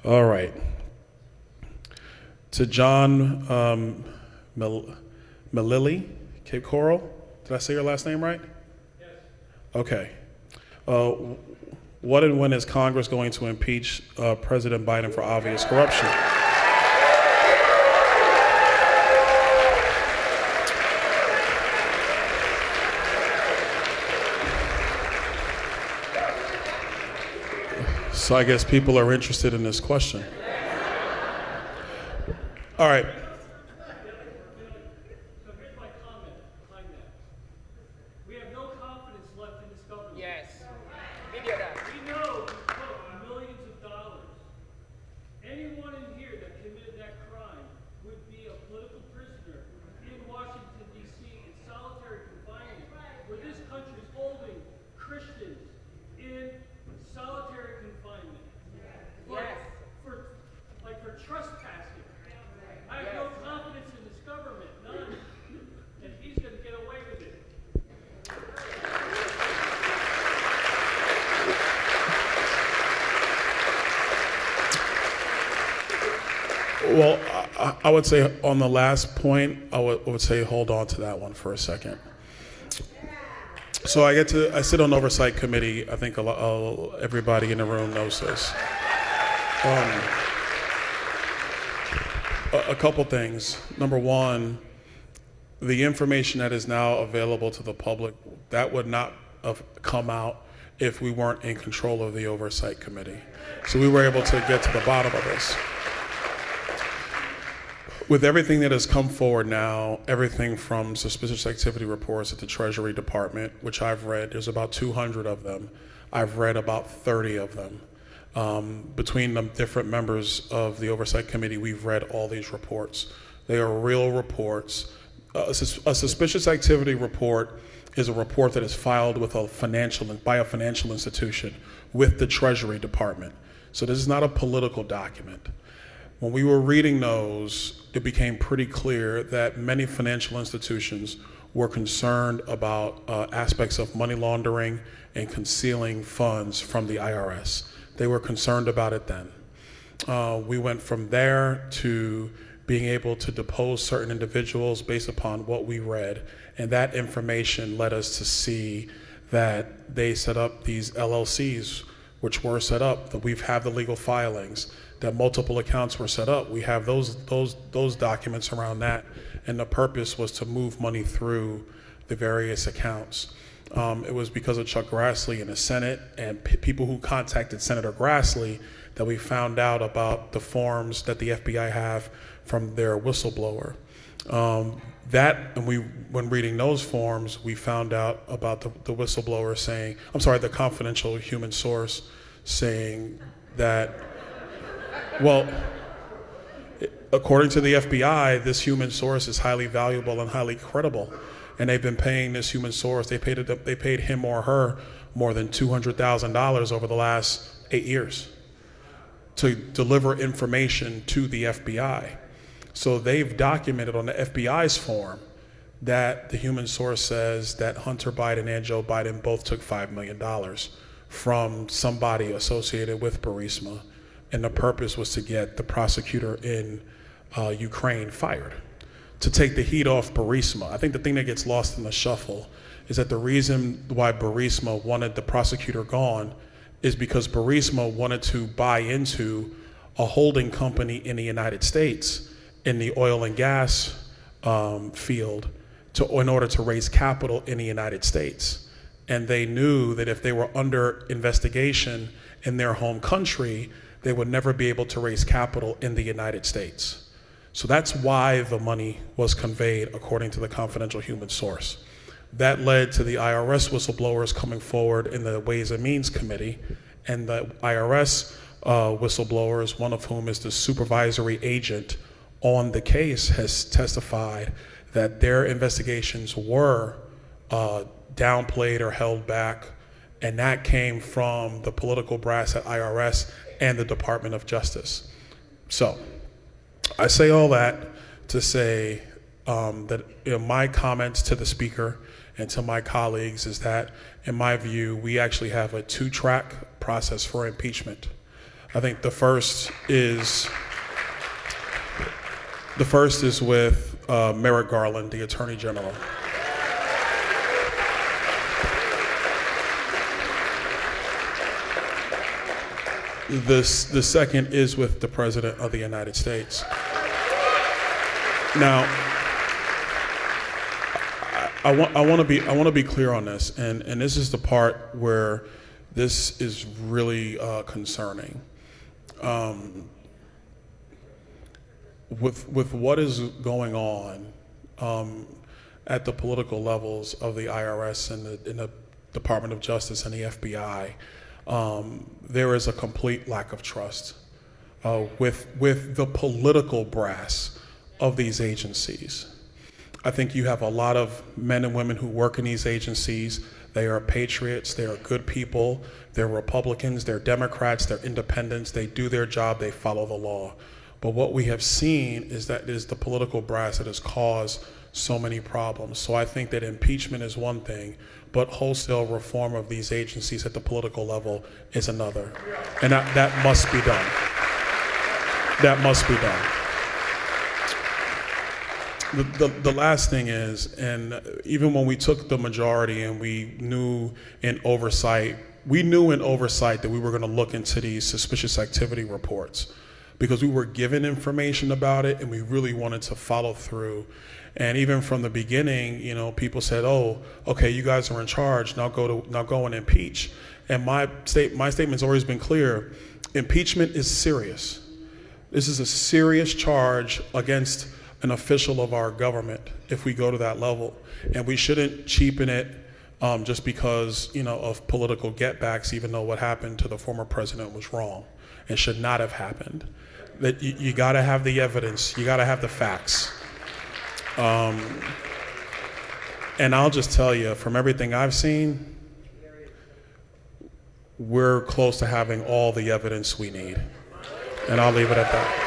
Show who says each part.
Speaker 1: All right. To John Malili, Cape Coral. Did I say your last name right? Yes. Okay. What and when is Congress going to impeach President Biden for obvious corruption? So I guess people are interested in this question. All right.
Speaker 2: So here's my comment behind that. We have no confidence left in this government.
Speaker 3: Yes. Video that.
Speaker 2: We know we put millions of dollars. Anyone in here that committed that crime would be a political prisoner in Washington, D.C. in solitary confinement, where this country is holding Christians in solitary confinement.
Speaker 3: Yes.
Speaker 2: For trespassing. I have no confidence in this government, none. And he's going to get away with it.
Speaker 1: Well, I would say on the last point, I would say hold on to that one for a second. So I sit on oversight committee. I think everybody in the room knows this. A couple things. Number one, the information that is now available to the public, that would not have come out if we weren't in control of the oversight committee. So we were able to get to the bottom of this. With everything that has come forward now, everything from suspicious activity reports at the Treasury Department, which I've read, there's about 200 of them. I've read about 30 of them. Between the different members of the Oversight Committee, we've read all these reports. They are real reports. A suspicious activity report is a report that is filed with by a financial institution with the Treasury Department. So this is not a political document. When we were reading those, it became pretty clear that many financial institutions were concerned about aspects of money laundering and concealing funds from the IRS. They were concerned about it then. We went from there to being able to depose certain individuals based upon what we read, and that information led us to see that they set up these LLCs, which were set up, that we've had the legal filings, that multiple accounts were set up. We have those documents around that, and the purpose was to move money through the various accounts. It was because of Chuck Grassley in the Senate and people who contacted Senator Grassley that we found out about the forms that the FBI have from their whistleblower. When reading those forms, we found out about the whistleblower saying, the confidential human source saying that, well, according to the FBI, this human source is highly valuable and highly credible. And they've been paying this human source, they paid him or her more than $200,000 over the last 8 years to deliver information to the FBI. So they've documented on the FBI's form that the human source says that Hunter Biden and Joe Biden both took $5 million from somebody associated with Burisma, and the purpose was to get the prosecutor in Ukraine fired, to take the heat off Burisma. I think the thing that gets lost in the shuffle is that the reason why Burisma wanted the prosecutor gone is because Burisma wanted to buy into a holding company in the United States in the oil and gas field in order to raise capital in the United States. And they knew that if they were under investigation in their home country, they would never be able to raise capital in the United States. So that's why the money was conveyed according to the confidential human source. That led to the IRS whistleblowers coming forward in the Ways and Means Committee, and the IRS whistleblowers, one of whom is the supervisory agent on the case, has testified that their investigations were downplayed or held back, and that came from the political brass at IRS and the Department of Justice. So I say all that to say that my comments to the speaker and to my colleagues is that, in my view, we actually have a two-track process for impeachment. I think the first is with Merrick Garland, the Attorney General. The second is with the President of the United States. Now, I want to be clear on this, and this is the part where this is really concerning. With what is going on at the political levels of the IRS and the Department of Justice and the FBI, there is a complete lack of trust with the political brass of these agencies. I think you have a lot of men and women who work in these agencies. They are patriots, they are good people, they're Republicans, they're Democrats, they're independents, they do their job, they follow the law. But what we have seen is that it is the political brass that has caused so many problems. So I think that impeachment is one thing, but wholesale reform of these agencies at the political level is another. And that must be done. That must be done. The last thing is, and even when we took the majority and we knew in oversight that we were going to look into these suspicious activity reports because we were given information about it and we really wanted to follow through. And even from the beginning, people said, "Oh, okay, you guys are in charge. Now go and impeach." And my statement's always been clear: impeachment is serious. This is a serious charge against an official of our government if we go to that level, and we shouldn't cheapen it just because of political getbacks, even though what happened to the former president was wrong and should not have happened. That you got to have the evidence, you got to have the facts. And I'll just tell you, from everything I've seen, we're close to having all the evidence we need. And I'll leave it at that.